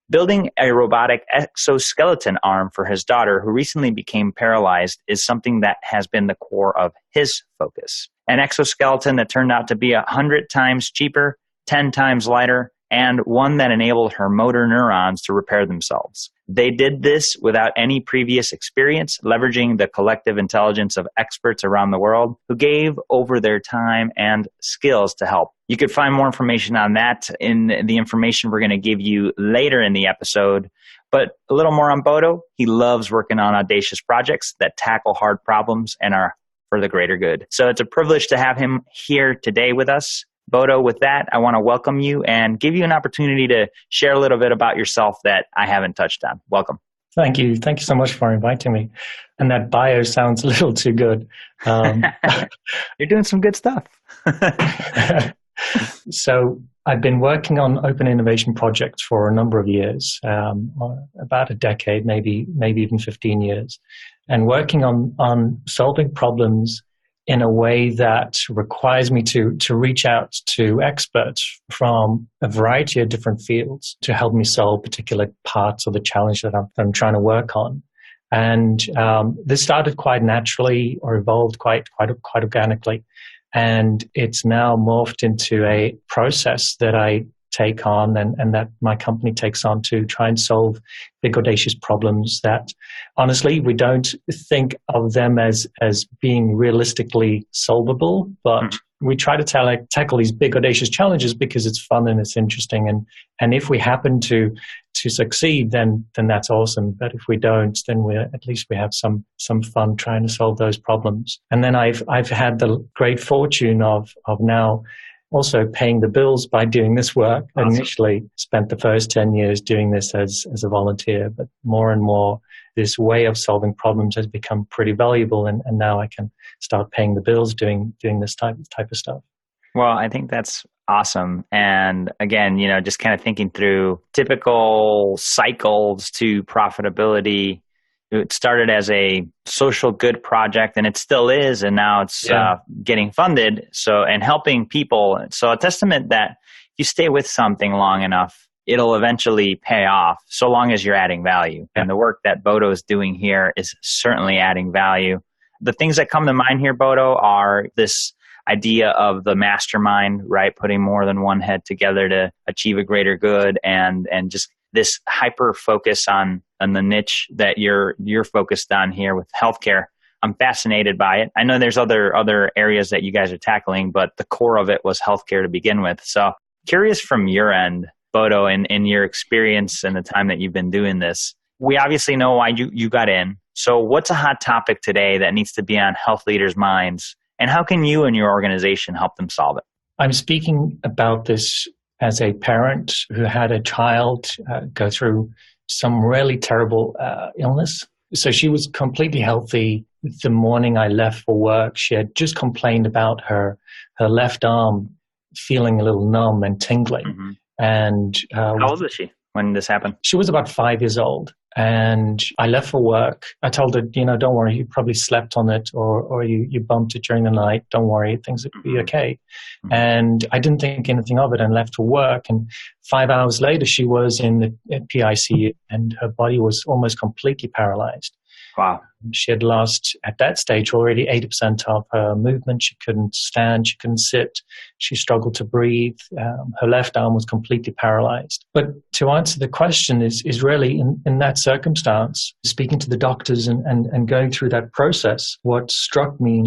Building a robotic exoskeleton arm for his daughter, who recently became paralyzed, is something that has been the core of his focus. An exoskeleton that turned out to be 100 times cheaper, 10 times lighter, and one that enabled her motor neurons to repair themselves. They did this without any previous experience, leveraging the collective intelligence of experts around the world who gave over their time and skills to help. You could find more information on that in the information we're going to give you later in the episode. But a little more on Votto. He loves working on audacious projects that tackle hard problems and are for the greater good. So it's a privilege to have him here today with us. Votto, with that, I want to welcome you and give you an opportunity to share a little bit about yourself that I haven't touched on. Welcome. Thank you. Thank you so much for inviting me. And that bio sounds a little too good. You're doing some good stuff. So I've been working on open innovation projects for a number of years, about a decade, maybe even 15 years, and working on solving problems in a way that requires me to reach out to experts from a variety of different fields to help me solve particular parts of the challenge that I'm trying to work on. And this started quite naturally or evolved quite organically. And it's now morphed into a process that I take on and that my company takes on to try and solve big audacious problems that honestly we don't think of them as being realistically solvable, but we try to tackle these big audacious challenges because it's fun and it's interesting, and if we happen to succeed, then that's awesome. But if we don't, then at least we have some fun trying to solve those problems. And then I've had the great fortune of now also paying the bills by doing this work. Awesome. I initially spent the first 10 years doing this as a volunteer, but more and more this way of solving problems has become pretty valuable, and now I can start paying the bills doing this type of stuff. Well, I think that's awesome. And again, just kind of thinking through typical cycles to profitability. It started as a social good project, and it still is, and now it's getting funded. And helping people. So a testament that if you stay with something long enough, it'll eventually pay off, so long as you're adding value. Yeah. And the work that Votto is doing here is certainly adding value. The things that come to mind here, Votto, are this idea of the mastermind, right? Putting more than one head together to achieve a greater good, and just this hyper focus on the niche that you're focused on here with healthcare. I'm fascinated by it. I know there's other areas that you guys are tackling, but the core of it was healthcare to begin with. So curious from your end, Votto, in your experience and the time that you've been doing this, we obviously know why you got in. So what's a hot topic today that needs to be on health leaders' minds, and how can you and your organization help them solve it? I'm speaking about this as a parent who had a child go through some really terrible illness. So she was completely healthy. The morning I left for work, she had just complained about her left arm feeling a little numb and tingling. Mm-hmm. And how old was she when this happened? She was about 5 years old. And I left for work. I told her, don't worry, you probably slept on it or you bumped it during the night. Don't worry, things will be okay. Mm-hmm. And I didn't think anything of it and left for work. And 5 hours later, she was in the PICU and her body was almost completely paralyzed. Wow. She had lost, at that stage, already 80% of her movement. She couldn't stand, she couldn't sit, she struggled to breathe. Her left arm was completely paralyzed. But to answer the question is really, in that circumstance, speaking to the doctors and going through that process, what struck me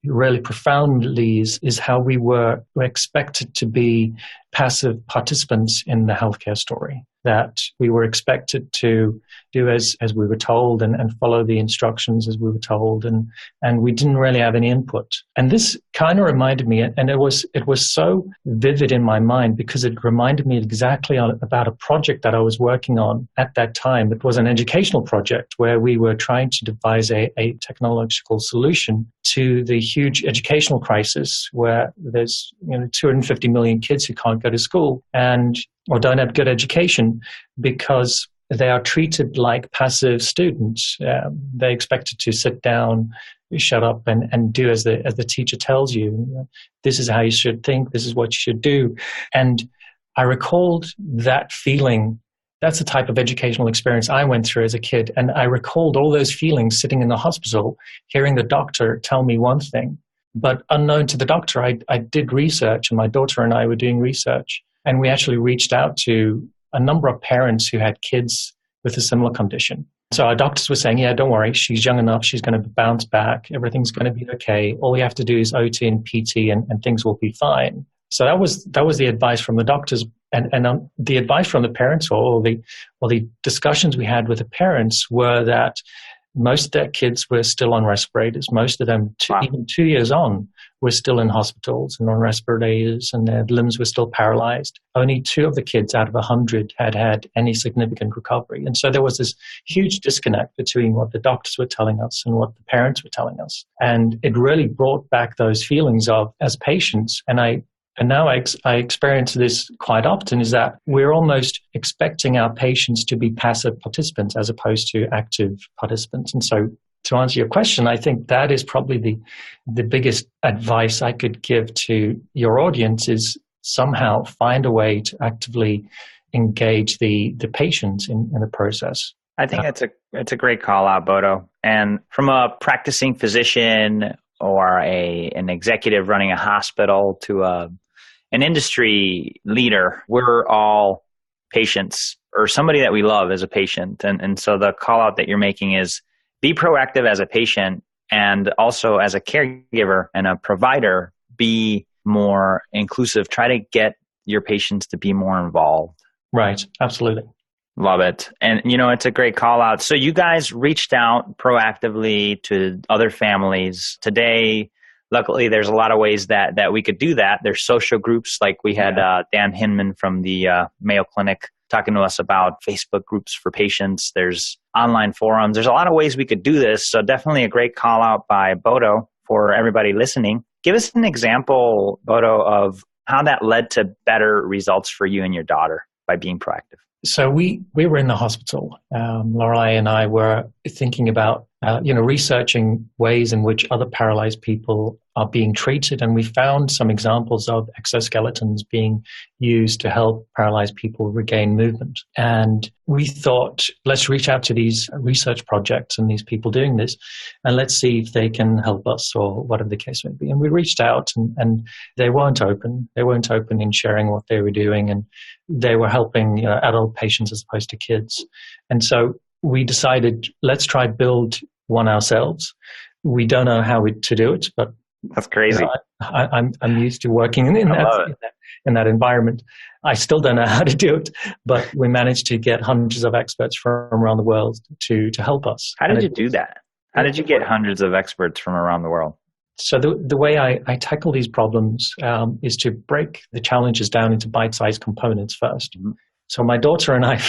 really profoundly is how we were expected to be passive participants in the healthcare story, that we were expected to do as we were told and follow the instructions as we were told, and we didn't really have any input. And this kind of reminded me, and it was so vivid in my mind because it reminded me exactly about a project that I was working on at that time. It was an educational project where we were trying to devise a technological solution to the huge educational crisis where there's 250 million kids who can't go to school or don't have good education because they are treated like passive students. They're expected to sit down, shut up, and do as the teacher tells you. This is how you should think. This is what you should do. And I recalled that feeling That's the type of educational experience I went through as a kid. And I recalled all those feelings sitting in the hospital, hearing the doctor tell me one thing. But unknown to the doctor, I did research, and my daughter and I were doing research. And we actually reached out to a number of parents who had kids with a similar condition. So our doctors were saying, yeah, don't worry, she's young enough, she's going to bounce back, everything's going to be okay. All we have to do is OT and PT and things will be fine. So that was the advice from the doctors, and the advice from the parents, or the discussions we had with the parents, were that most of their kids were still on respirators. Most of them, even 2 years on, were still in hospitals and on respirators, and their limbs were still paralyzed. Only 2 of the kids out of 100 had any significant recovery. And so there was this huge disconnect between what the doctors were telling us and what the parents were telling us. And it really brought back those feelings of, as patients, and now I experience this quite often, is that we're almost expecting our patients to be passive participants as opposed to active participants. And so to answer your question, I think that is probably the biggest advice I could give to your audience, is somehow find a way to actively engage the patient in the process. I think it's a great call out, Votto. And from a practicing physician or an executive running a hospital to an industry leader, we're all patients, or somebody that we love as a patient. And so the call out that you're making is be proactive as a patient, and also as a caregiver and a provider, be more inclusive. Try to get your patients to be more involved. Right. Absolutely. Love it. And, it's a great call out. So you guys reached out proactively to other families. Today, luckily, there's a lot of ways that we could do that. There's social groups, like we had Dan Hinman from the Mayo Clinic talking to us about Facebook groups for patients. There's online forums. There's a lot of ways we could do this. So definitely a great call out by Votto for everybody listening. Give us an example, Votto, of how that led to better results for you and your daughter by being proactive. So we were in the hospital. Lorelei and I were thinking about, researching ways in which other paralyzed people are being treated. And we found some examples of exoskeletons being used to help paralyzed people regain movement. And we thought, let's reach out to these research projects and these people doing this, and let's see if they can help us, or whatever the case may be. And we reached out, and they weren't open. They weren't open in sharing what they were doing, and they were helping adult patients as opposed to kids. And so we decided, let's try build one ourselves. We don't know how to do it, but that's crazy. I'm used to working in that environment. I still don't know how to do it, but we managed to get hundreds of experts from around the world to help us. How did you do that? How did you get hundreds of experts from around the world? So the way I tackle these problems is to break the challenges down into bite-sized components first. Mm-hmm. So my daughter and I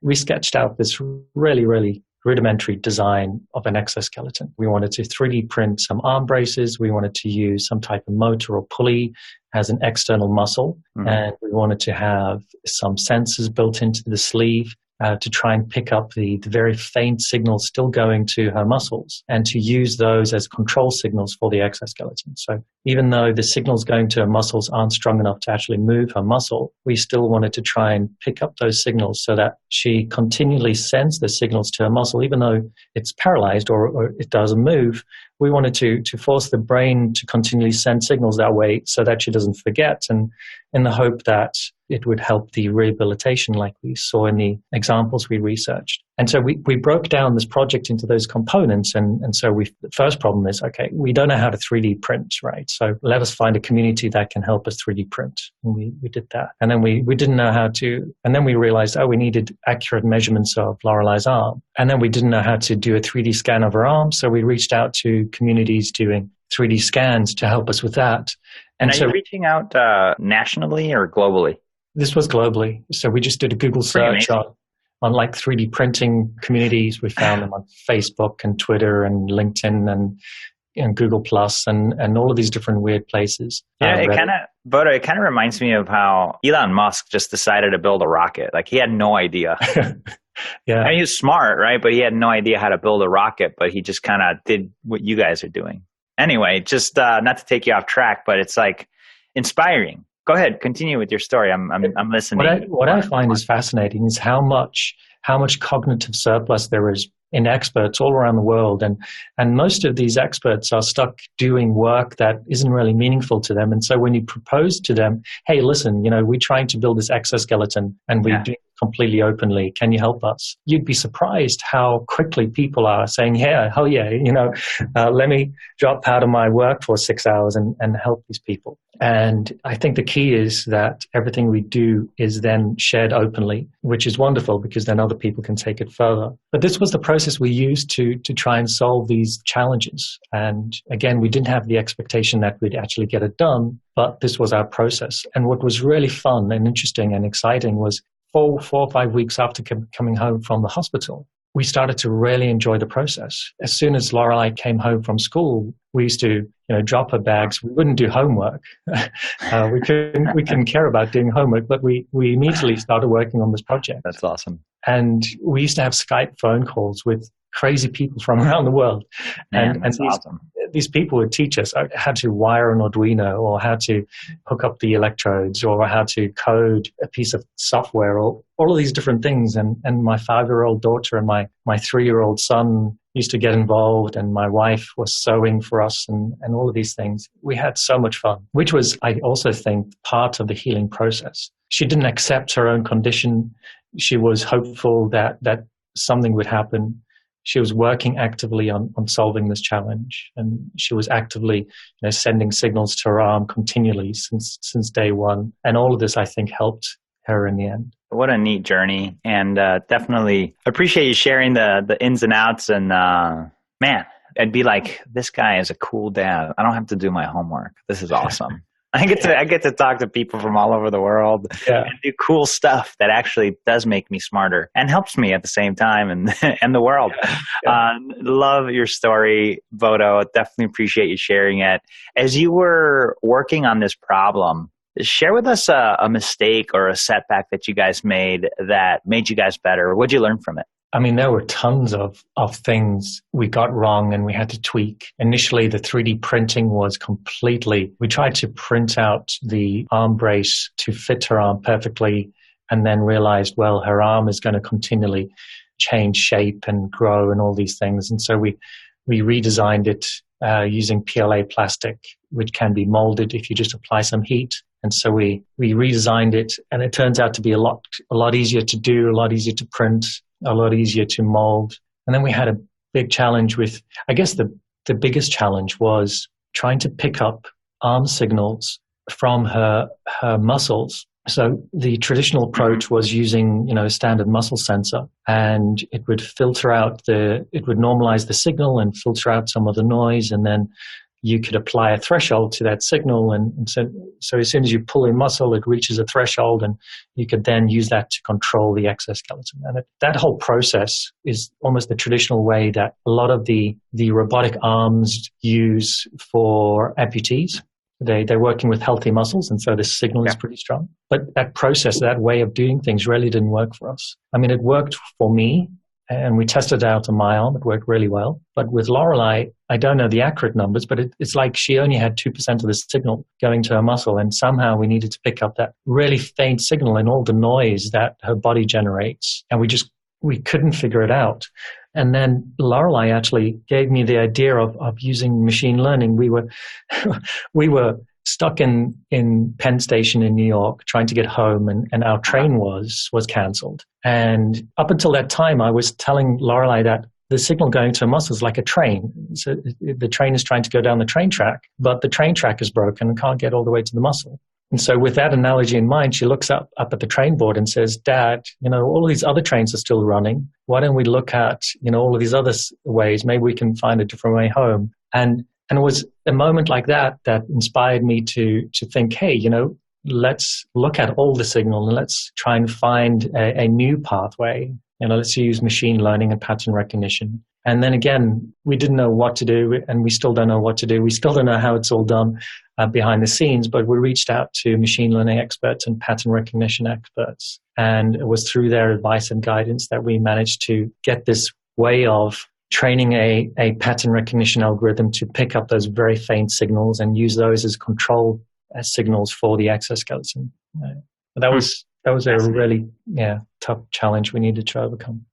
we sketched out this really, really rudimentary design of an exoskeleton. We wanted to 3D print some arm braces. We wanted to use some type of motor or pulley as an external muscle. Mm-hmm. And we wanted to have some sensors built into the sleeve to try and pick up the very faint signals still going to her muscles, and to use those as control signals for the exoskeleton. So even though the signals going to her muscles aren't strong enough to actually move her muscle, we still wanted to try and pick up those signals so that she continually sends the signals to her muscle, even though it's paralyzed or it doesn't move. We wanted to force the brain to continually send signals that way so that she doesn't forget, and in the hope that it would help the rehabilitation like we saw in the examples we researched. And so we broke down this project into those components. And so the first problem is, okay, we don't know how to 3D print, right? So let us find a community that can help us 3D print. And we did that. And then we didn't know how to, and then we realized, we needed accurate measurements of Lorelei's arm. And then we didn't know how to do a 3D scan of her arm. So we reached out to communities doing 3D scans to help us with that. And are you reaching out nationally or globally? This was globally. So we just did a Google search on like 3D printing communities. We found them on Facebook and Twitter and LinkedIn and Google Plus and all of these different weird places. Yeah, it kind of reminds me of how Elon Musk just decided to build a rocket. Like, he had no idea. Yeah, and he was smart, right? But he had no idea how to build a rocket. But he just kind of did what you guys are doing. Anyway, just not to take you off track, but it's like inspiring. Go ahead, continue with your story. I'm listening. What I find is fascinating is how much cognitive surplus there is in experts all around the world, and most of these experts are stuck doing work that isn't really meaningful to them. And so when you propose to them, hey, listen, we're trying to build this exoskeleton and we do it completely openly, can you help us? You'd be surprised how quickly people are saying, yeah, hell yeah, let me drop out of my work for 6 hours and help these people. And I think the key is that everything we do is then shared openly, which is wonderful because then other people can take it further. But this was the process we used to try and solve these challenges. And again, we didn't have the expectation that we'd actually get it done, but this was our process. And what was really fun and interesting and exciting was 4 or 5 weeks after coming home from the hospital, we started to really enjoy the process. As soon as Lorelei came home from school, we used to, drop her bags. We wouldn't do homework. We couldn't care about doing homework, but we immediately started working on this project. That's awesome. And we used to have Skype phone calls with crazy people from around the world. Man, that's awesome. These people would teach us how to wire an Arduino or how to hook up the electrodes or how to code a piece of software or all of these different things. And my 5-year-old daughter and my 3-year-old son used to get involved, and my wife was sewing for us and all of these things. We had so much fun, which was, I also think, part of the healing process. She didn't accept her own condition. She was hopeful that something would happen. She was working actively on solving this challenge, and she was actively sending signals to her arm continually since day one. And all of this, I think, helped her in the end. What a neat journey, and definitely appreciate you sharing the ins and outs. And man, I'd be like, this guy is a cool dad. I don't have to do my homework. This is awesome. I get to talk to people from all over the world and do cool stuff that actually does make me smarter and helps me at the same time and the world. Love your story, Votto. Definitely appreciate you sharing it. As you were working on this problem, share with us a mistake or a setback that you guys made that made you guys better. What'd you learn from it? I mean, there were tons of things we got wrong and we had to tweak. Initially, the 3D printing was we tried to print out the arm brace to fit her arm perfectly and then realized, well, her arm is going to continually change shape and grow and all these things. And so we redesigned it using PLA plastic, which can be molded if you just apply some heat. And so we redesigned it, and it turns out to be a lot easier to do, a lot easier to print, a lot easier to mold. And then we had a big challenge with, I guess the biggest challenge was trying to pick up arm signals from her muscles. So the traditional approach was using, a standard muscle sensor, and it would normalize the signal and filter out some of the noise, and then you could apply a threshold to that signal. And so as soon as you pull a muscle, it reaches a threshold, and you could then use that to control the exoskeleton. And that whole process is almost the traditional way that a lot of the robotic arms use for amputees. They're working with healthy muscles, and so the signal is pretty strong. But that process, that way of doing things really didn't work for us. I mean, it worked for me, and we tested it out on my arm. It worked really well. But with Lorelei, I don't know the accurate numbers, but it's like she only had 2% of the signal going to her muscle, and somehow we needed to pick up that really faint signal and all the noise that her body generates, and we couldn't figure it out. And then Lorelei actually gave me the idea of using machine learning. We were stuck in Penn Station in New York trying to get home, and our train was canceled. And up until that time, I was telling Lorelei that the signal going to her muscle is like a train. So the train is trying to go down the train track, but the train track is broken and can't get all the way to the muscle. And so with that analogy in mind, she looks up at the train board and says, Dad, all of these other trains are still running. Why don't we look at, all of these other ways? Maybe we can find a different way home. And it was a moment like that inspired me to think, hey, let's look at all the signal and let's try and find a new pathway. Let's use machine learning and pattern recognition. And then again, we didn't know what to do, and we still don't know what to do. We still don't know how it's all done behind the scenes, but we reached out to machine learning experts and pattern recognition experts. And it was through their advice and guidance that we managed to get this way of training a pattern recognition algorithm to pick up those very faint signals and use those as control signals for the exoskeleton. But that was a really tough challenge we needed to overcome.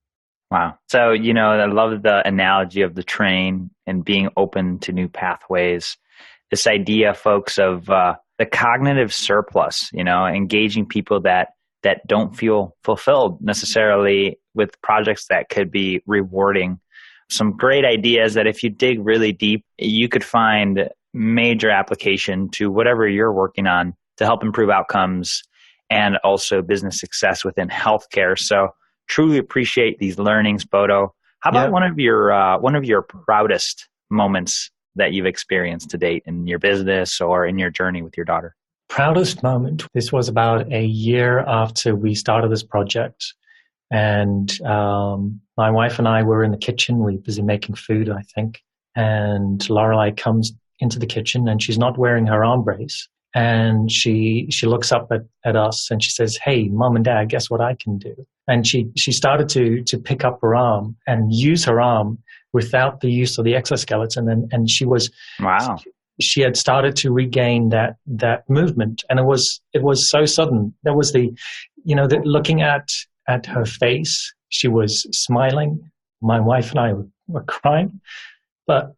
Wow. So, I love the analogy of the train and being open to new pathways. This idea, folks, of the cognitive surplus, engaging people that don't feel fulfilled necessarily with projects that could be rewarding. Some great ideas that if you dig really deep, you could find major application to whatever you're working on to help improve outcomes and also business success within healthcare. So truly appreciate these learnings, Votto. How about one of your proudest moments that you've experienced to date in your business or in your journey with your daughter? Proudest moment. This was about a year after we started this project. And my wife and I were in the kitchen. We were busy making food, I think. And Lorelei comes into the kitchen and she's not wearing her arm brace. And she looks up at us and she says, "Hey, Mom and Dad, guess what I can do?" And she started to pick up her arm and use her arm without the use of the exoskeleton. And she was, wow. She had started to regain that movement. And it was so sudden. There was looking at her face, she was smiling. My wife and I were crying, but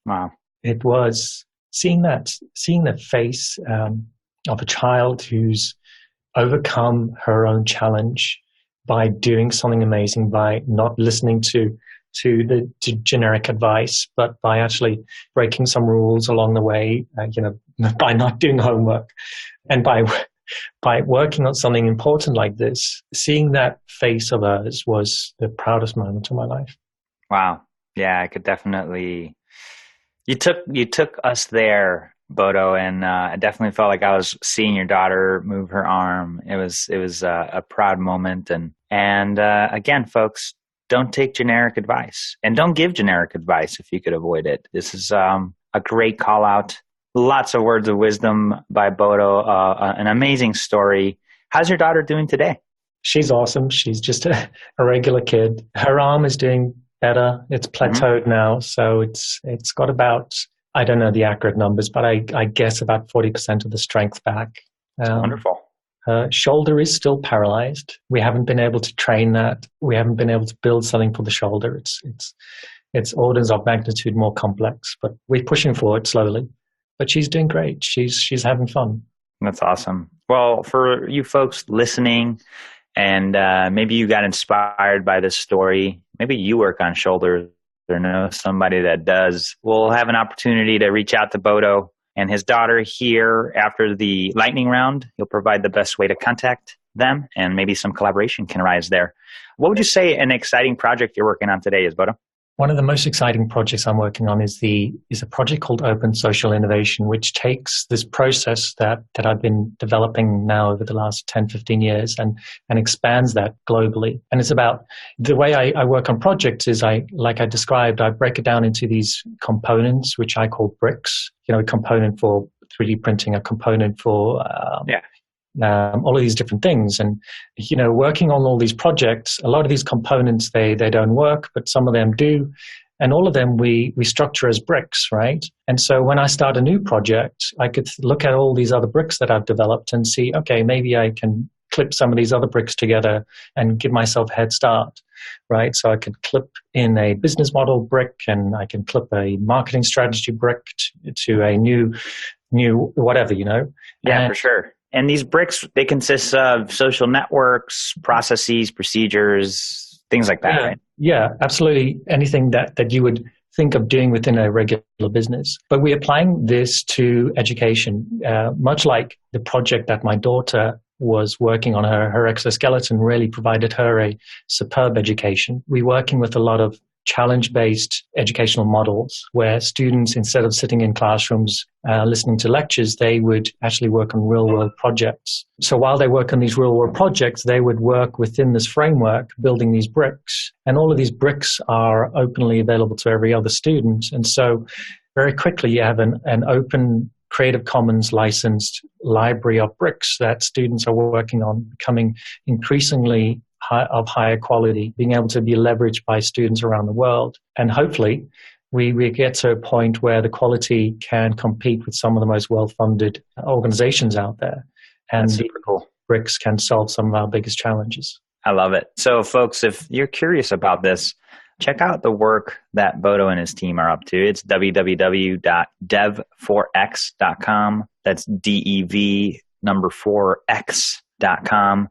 wow, it was seeing the face of a child who's overcome her own challenge by doing something amazing, by not listening to generic advice, but by actually breaking some rules along the way, by not doing homework and by working on something important like this. Seeing that face of hers was the proudest moment of my life. Wow. Yeah, I could definitely. You took us there, Votto, and I definitely felt like I was seeing your daughter move her arm. It was a proud moment, and again, folks, don't take generic advice and don't give generic advice if you could avoid it. This is a great call out. Lots of words of wisdom by Votto. An amazing story. How's your daughter doing today? She's awesome. She's just a regular kid. Her arm is doing better. It's plateaued now. So it's got about, I don't know the accurate numbers, but I guess about 40% of the strength back. Wonderful. Her shoulder is still paralyzed. We haven't been able to train that. We haven't been able to build something for the shoulder. It's orders of magnitude more complex, but we're pushing forward slowly. But she's doing great. She's having fun. That's awesome. Well, for you folks listening, and maybe you got inspired by this story, maybe you work on shoulders or know somebody that does, we'll have an opportunity to reach out to Votto and his daughter here after the lightning round. He'll provide the best way to contact them, and maybe some collaboration can arise there. What would you say an exciting project you're working on today is, Votto? One of the most exciting projects I'm working on is a project called Open Social Innovation, which takes this process that I've been developing now over the last 10, 15 years and expands that globally. And it's about the way I work on projects is like I described, I break it down into these components, which I call bricks, a component for 3D printing, a component for all of these different things. And, working on all these projects, a lot of these components, they don't work, but some of them do. And all of them we structure as bricks, right? And so when I start a new project, I could look at all these other bricks that I've developed and see, okay, maybe I can clip some of these other bricks together and give myself a head start, right? So I could clip in a business model brick, and I can clip a marketing strategy brick to a new whatever, Yeah, for sure. And these bricks, they consist of social networks, processes, procedures, things like that, right? Yeah, absolutely. Anything that you would think of doing within a regular business. But we're applying this to education, much like the project that my daughter was working on. Her exoskeleton really provided her a superb education. We're working with a lot of challenge-based educational models where students, instead of sitting in classrooms listening to lectures, they would actually work on real-world projects. So while they work on these real-world projects, they would work within this framework, building these bricks. And all of these bricks are openly available to every other student. And so very quickly you have an open Creative Commons licensed library of bricks that students are working on, becoming increasingly of higher quality, being able to be leveraged by students around the world. And hopefully, we get to a point where the quality can compete with some of the most well-funded organizations out there. And that's super cool. bricks can solve some of our biggest challenges. I love it. So folks, if you're curious about this, check out the work that Votto and his team are up to. It's www.dev4x.com. That's DEV4x.com.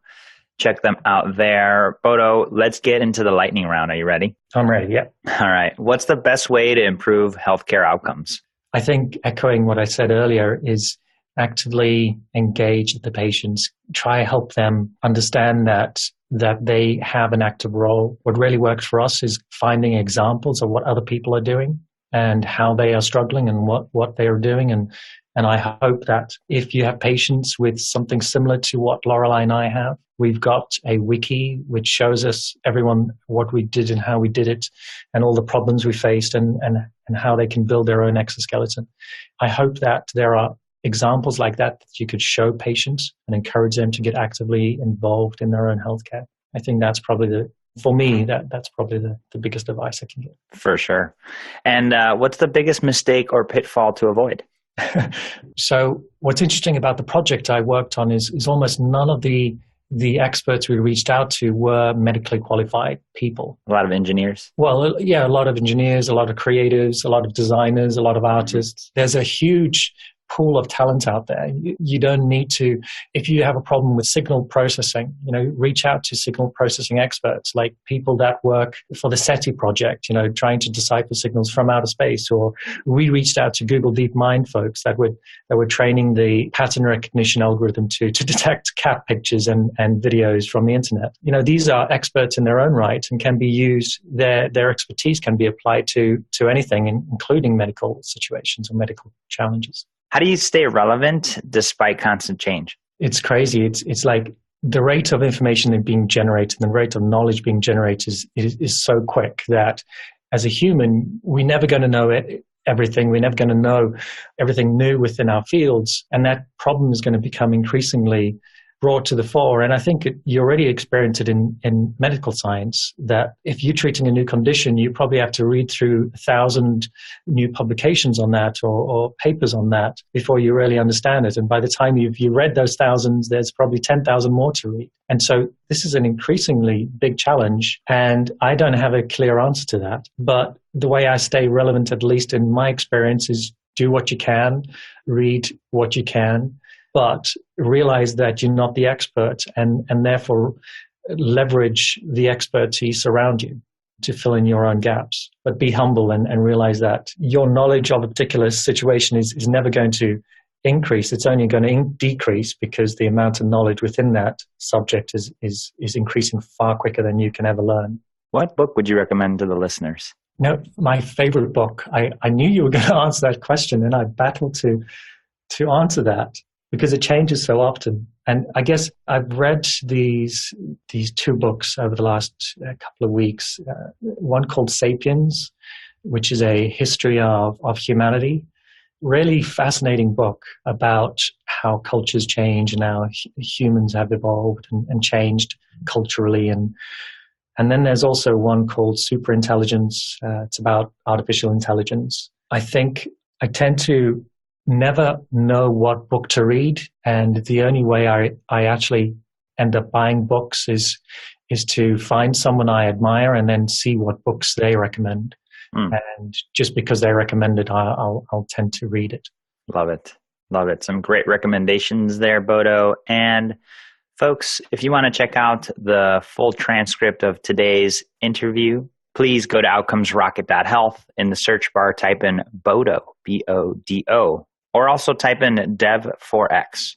Check them out there. Votto, let's get into the lightning round. Are you ready? I'm ready, yeah. All right. What's the best way to improve healthcare outcomes? I think echoing what I said earlier is actively engage the patients. Try to help them understand that they have an active role. What really works for us is finding examples of what other people are doing and how they are struggling and what they are doing. And I hope that if you have patients with something similar to what Lorelei and I have, we've got a wiki which shows us everyone what we did and how we did it and all the problems we faced and how they can build their own exoskeleton. I hope that there are examples like that you could show patients and encourage them to get actively involved in their own healthcare. I think that's probably that's probably the biggest advice I can give. For sure. And what's the biggest mistake or pitfall to avoid? So what's interesting about the project I worked on is almost none of the experts we reached out to were medically qualified people. A lot of engineers? Well, yeah, a lot of engineers, a lot of creatives, a lot of designers, a lot of artists. There's a huge pool of talent out there. You don't need to, if you have a problem with signal processing, reach out to signal processing experts, like people that work for the SETI project, trying to decipher signals from outer space. Or we reached out to Google DeepMind folks that were training the pattern recognition algorithm to detect cat pictures and videos from the internet. These are experts in their own right and can be used, their expertise can be applied to anything, including medical situations or medical challenges. How do you stay relevant despite constant change? It's crazy. It's like the rate of information being generated and the rate of knowledge being generated is so quick that as a human, we're never going to know everything. We're never going to know everything new within our fields. And that problem is going to become increasingly brought to the fore. And I think you already experience it in medical science, that if you're treating a new condition, you probably have to read through 1,000 new publications on that or papers on that before you really understand it. And by the time you've read those thousands, there's probably 10,000 more to read. And so this is an increasingly big challenge. And I don't have a clear answer to that. But the way I stay relevant, at least in my experience, is do what you can, read what you can, but realize that you're not the expert and therefore leverage the expertise around you to fill in your own gaps. But be humble and realize that your knowledge of a particular situation is never going to increase. It's only going to decrease because the amount of knowledge within that subject is increasing far quicker than you can ever learn. What book would you recommend to the listeners? My favorite book. I knew you were going to answer that question, and I battled to answer that, because it changes so often. And I guess I've read these two books over the last couple of weeks. One called Sapiens, which is a history of humanity. Really fascinating book about how cultures change and how humans have evolved and changed culturally. And then there's also one called Superintelligence. It's about artificial intelligence. I think I tend to never know what book to read, and the only way I actually end up buying books is to find someone I admire and then see what books they recommend. And just because they recommend it, I'll tend to read it. Love it. Some great recommendations there, Votto. And folks, if you want to check out the full transcript of today's interview, please go to outcomesrocket.health. In the search bar, type in Votto, Bodo, or also type in Dev4X.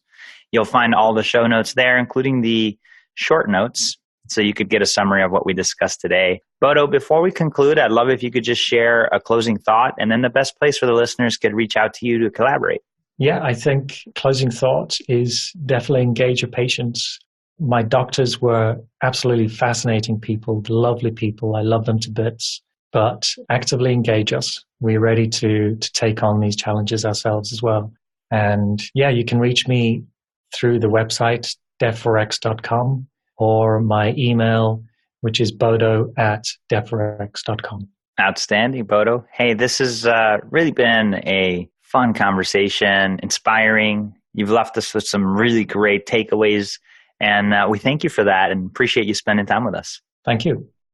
You'll find all the show notes there, including the short notes, so you could get a summary of what we discussed today. Votto, before we conclude, I'd love if you could just share a closing thought, and then the best place for the listeners could reach out to you to collaborate. Yeah, I think closing thought is definitely engage your patients. My doctors were absolutely fascinating people, lovely people. I love them to bits. But actively engage us. We're ready to take on these challenges ourselves as well. And yeah, you can reach me through the website, dev4x.com, or my email, which is bodo@dev4x.com. Outstanding, Votto. Hey, this has really been a fun conversation, inspiring. You've left us with some really great takeaways, and we thank you for that and appreciate you spending time with us. Thank you.